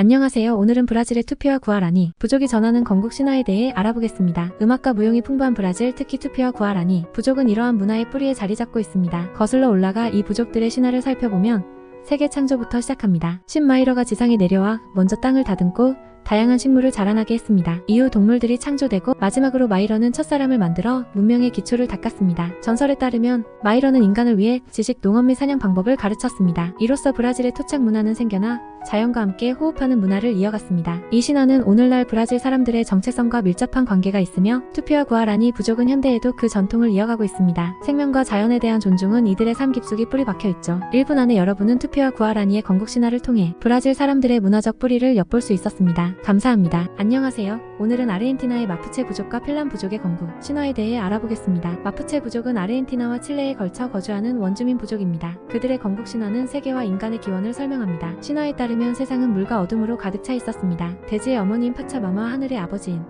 안녕하세요. 오늘은 브라질의 투피와 구아라니, 부족이 전하는 건국 신화에 대해 알아보겠습니다. 음악과 무용이 풍부한 브라질, 특히 투피와 구아라니, 부족은 이러한 문화의 뿌리에 자리 잡고 있습니다. 거슬러 올라가 이 부족들의 신화를 살펴보면 세계 창조부터 시작합니다. 신마이러가 지상에 내려와 먼저 땅을 다듬고 다양한 식물을 자라나게 했습니다. 이후 동물들이 창조되고 마지막으로 마이러는 첫사람을 만들어 문명의 기초를 닦았습니다. 전설에 따르면 마이러는 인간을 위해 지식, 농업 및 사냥 방법을 가르쳤습니다. 이로써 브라질의 토착 문화는 생겨나 자연과 함께 호흡하는 문화를 이어갔습니다. 이 신화는 오늘날 브라질 사람들의 정체성과 밀접한 관계가 있으며 투피와 구아라니 부족은 현대에도 그 전통을 이어가고 있습니다. 생명과 자연에 대한 존중은 이들의 삶 깊숙이 뿌리 박혀있죠. 1분 안에 여러분은 투피와 구아라니의 건국 신화를 통해 브라질 사람들의 문화적 뿌리를 엿볼 수 있었습니다. 감사합니다. 안녕하세요. 오늘은 아르헨티나의 마푸체 부족과 필란 부족의 건국 신화에 대해 알아보겠습니다. 마푸체 부족은 아르헨티나와 칠레에 걸쳐 거주하는 원주민 부족입니다. 그들의 건국 신화는 세계와 인간의 기원을 설명합니다. 신화에 따르면 세상은 물과 어둠으로 가득 차 있었습니다. 대지의 어머니인 파차마마, 하늘의 아버지인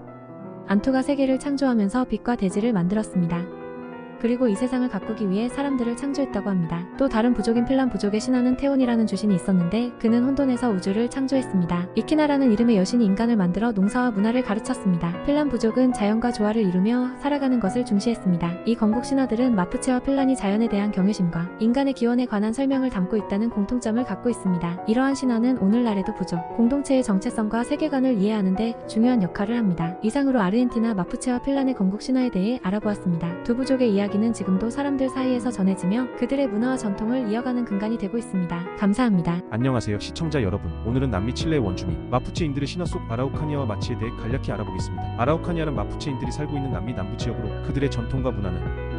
안토가 세계를 창조하면서 빛과 대지를 만들었습니다. 그리고 이 세상을 가꾸기 위해 사람들을 창조했다고 합니다. 또 다른 부족인 필란 부족의 신화는 테온이라는 주신이 있었는데 그는 혼돈에서 우주를 창조했습니다. 이키나라는 이름의 여신이 인간을 만들어 농사와 문화를 가르쳤습니다. 필란 부족은 자연과 조화를 이루며 살아가는 것을 중시했습니다. 이 건국 신화들은 마푸체와 필란이 자연에 대한 경외심과 인간의 기원에 관한 설명을 담고 있다는 공통점을 갖고 있습니다. 이러한 신화는 오늘날에도 부족, 공동체의 정체성과 세계관을 이해하는 데 중요한 역할을 합니다. 이상으로 아르헨티나 마푸체와 필란의 건국 신화에 대해 알아보았습니다. 두 부족의 이야기는 지금도 사람들 사이에서 전해지며 그들의 문화와 전통을 이어가는 근간이 되고 있습니다. 감사합니다. 안녕하세요 시청자 여러분. 오늘은 남미 칠레의 원주민 마푸체인들의 신화 속 아라우카니아와 마치에 대해 간략히 알아보겠습니다. 아라우카니아는 마푸체인들이 살고 있는 남미 남부 지역으로 그들의 전통과 문화는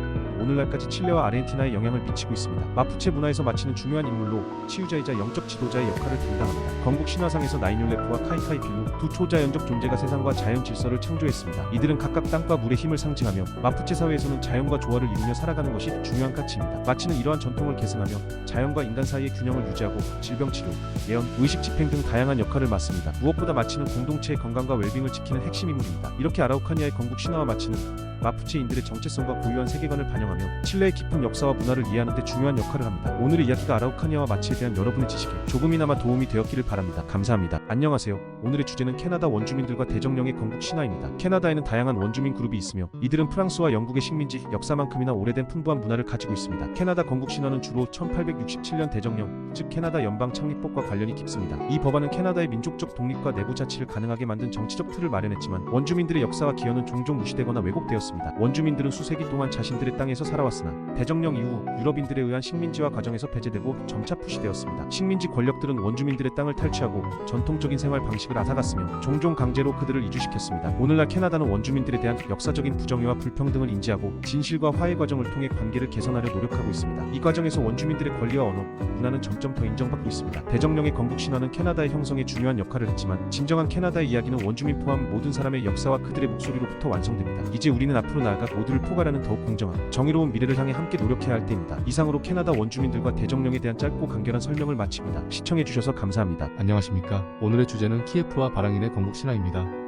오늘날까지 칠레와 아르헨티나에 영향을 미치고 있습니다. 마푸체 문화에서 마치는 중요한 인물로 치유자이자 영적 지도자의 역할을 담당합니다. 건국 신화상에서 나이뇰레프와 카이카이필루 두 초자연적 존재가 세상과 자연 질서를 창조했습니다. 이들은 각각 땅과 물의 힘을 상징하며 마푸체 사회에서는 자연과 조화를 이루며 살아가는 것이 중요한 가치입니다. 마치는 이러한 전통을 계승하며 자연과 인간 사이의 균형을 유지하고 질병치료, 예언, 의식 집행 등 다양한 역할을 맡습니다. 무엇보다 마치는 공동체의 건강과 웰빙을 지키는 핵심 인물입니다. 이렇게 아라우카니아의 건국 신화와 마치는 마푸체인들의 정체성과 고유한 세계관을 반영하며 칠레의 깊은 역사와 문화를 이해하는 데 중요한 역할을 합니다. 오늘의 이야기가 아라우카니아와 마치에 대한 여러분의 지식에 조금이나마 도움이 되었기를 바랍니다. 감사합니다. 안녕하세요. 오늘의 주제는 캐나다 원주민들과 대정령의 건국 신화입니다. 캐나다에는 다양한 원주민 그룹이 있으며 이들은 프랑스와 영국의 식민지 역사만큼이나 오래된 풍부한 문화를 가지고 있습니다. 캐나다 건국 신화는 주로 1867년 대정령, 즉 캐나다 연방 창립법과 관련이 깊습니다. 이 법안은 캐나다의 민족적 독립과 내부 자치를 가능하게 만든 정치적 틀을 마련했지만 원주민들의 역사와 기여는 종종 무시되거나 왜곡되었습니다. 원주민들은 수세기 동안 자신들의 땅에서 살아왔으나 대정령 이후 유럽인들에 의한 식민지화 과정에서 배제되고 점차 푸시되었습니다. 식민지 권력들은 원주민들의 땅을 탈취하고 전통적인 생활 방식을 앗아갔으며 종종 강제로 그들을 이주시켰습니다. 오늘날 캐나다는 원주민들에 대한 역사적인 부정의와 불평등을 인지하고 진실과 화해 과정을 통해 관계를 개선하려 노력하고 있습니다. 이 과정에서 원주민들의 권리와 언어, 문화는 점점 더 인정받고 있습니다. 대정령의 건국 신화는 캐나다의 형성에 중요한 역할을 했지만 진정한 캐나다의 이야기는 원주민 포함 모든 사람의 역사와 그들의 목소리로부터 완성됩니다. 이제 우리는 앞으로 나아가 모두를 포괄하는 더욱 공정한, 정의로운 미래를 향해 함께 노력해야 할 때입니다. 이상으로 캐나다 원주민들과 대정령에 대한 짧고 간결한 설명을 마칩니다. 시청해주셔서 감사합니다. 안녕하십니까. 오늘의 주제는 키예프와 바랑인의 건국 신화입니다.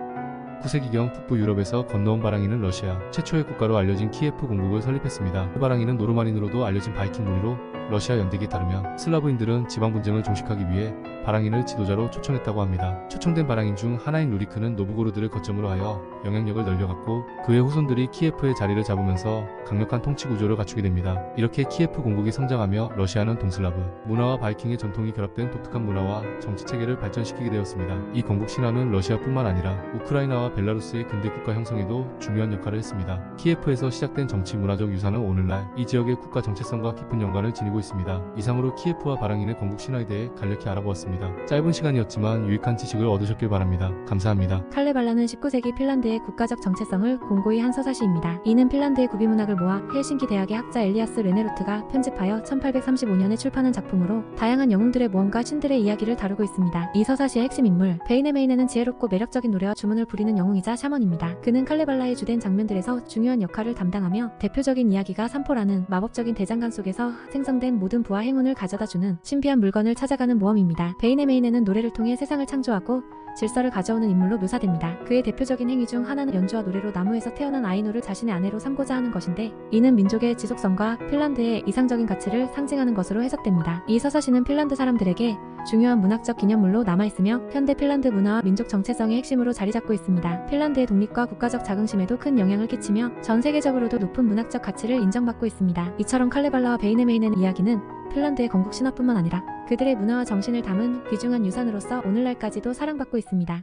9세기경 북부 유럽에서 건너온 바랑인은 러시아 최초의 국가로 알려진 키예프 공국을 설립했습니다. 바랑인은 노르만인으로도 알려진 바이킹 무리로 러시아 연대기에 따르면 슬라브인들은 지방 분쟁을 종식하기 위해 바랑인을 지도자로 초청했다고 합니다. 초청된 바랑인 중 하나인 루리크는 노브고로드를 거점으로 하여 영향력을 늘려갔고 그의 후손들이 키예프의 자리를 잡으면서 강력한 통치 구조를 갖추게 됩니다. 이렇게 키예프 공국이 성장하며 러시아는 동슬라브 문화와 바이킹의 전통이 결합된 독특한 문화와 정치 체계를 발전시키게 되었습니다. 이 건국 신화는 러시아뿐만 아니라 우크라이나와 벨라루스의 근대 국가 형성에도 중요한 역할을 했습니다. 키예프에서 시작된 정치 문화적 유산은 오늘날 이 지역의 국가 정체성과 깊은 연관을 지니고 있습니다. 이상으로 키예프와 바랑인의 건국 신화에 대해 간략히 알아보았습니다. 짧은 시간이었지만 유익한 지식을 얻으셨길 바랍니다. 감사합니다. 칼레발라는 19세기 핀란드의 국가적 정체성을 공고히 한 서사시입니다. 이는 핀란드의 구비문학을 모아 헬싱키 대학의 학자 엘리아스 레네로트가 편집하여 1835년에 출판한 작품으로 다양한 영웅들의 모험과 신들의 이야기를 다루고 있습니다. 이 서사시의 핵심 인물 베이네메이네는 지혜롭고 매력적인 노래와 주문을 부리는 영웅이자 샤먼입니다. 그는 칼레발라의 주된 장면들에서 중요한 역할을 담당하며 대표적인 이야기가 산포라는 마법적인 대장간 속에서 생성된 모든 부와 행운을 가져다주는 신비한 물건을 찾아가는 모험입니다. 베이네메이네는 노래를 통해 세상을 창조하고 질서를 가져오는 인물로 묘사됩니다. 그의 대표적인 행위 중 하나는 연주와 노래로 나무에서 태어난 아이노를 자신의 아내로 삼고자 하는 것인데 이는 민족의 지속성과 핀란드의 이상적인 가치를 상징하는 것으로 해석됩니다. 이 서사시는 핀란드 사람들에게 중요한 문학적 기념물로 남아있으며 현대 핀란드 문화와 민족 정체성의 핵심으로 자리잡고 있습니다. 핀란드의 독립과 국가적 자긍심에도 큰 영향을 끼치며 전 세계적으로도 높은 문학적 가치를 인정받고 있습니다. 이처럼 칼레발라와 베이네메인의 이야기는 핀란드의 건국 신화뿐만 아니라 그들의 문화와 정신을 담은 귀중한 유산으로서 오늘날까지도 사랑받고 있습니다.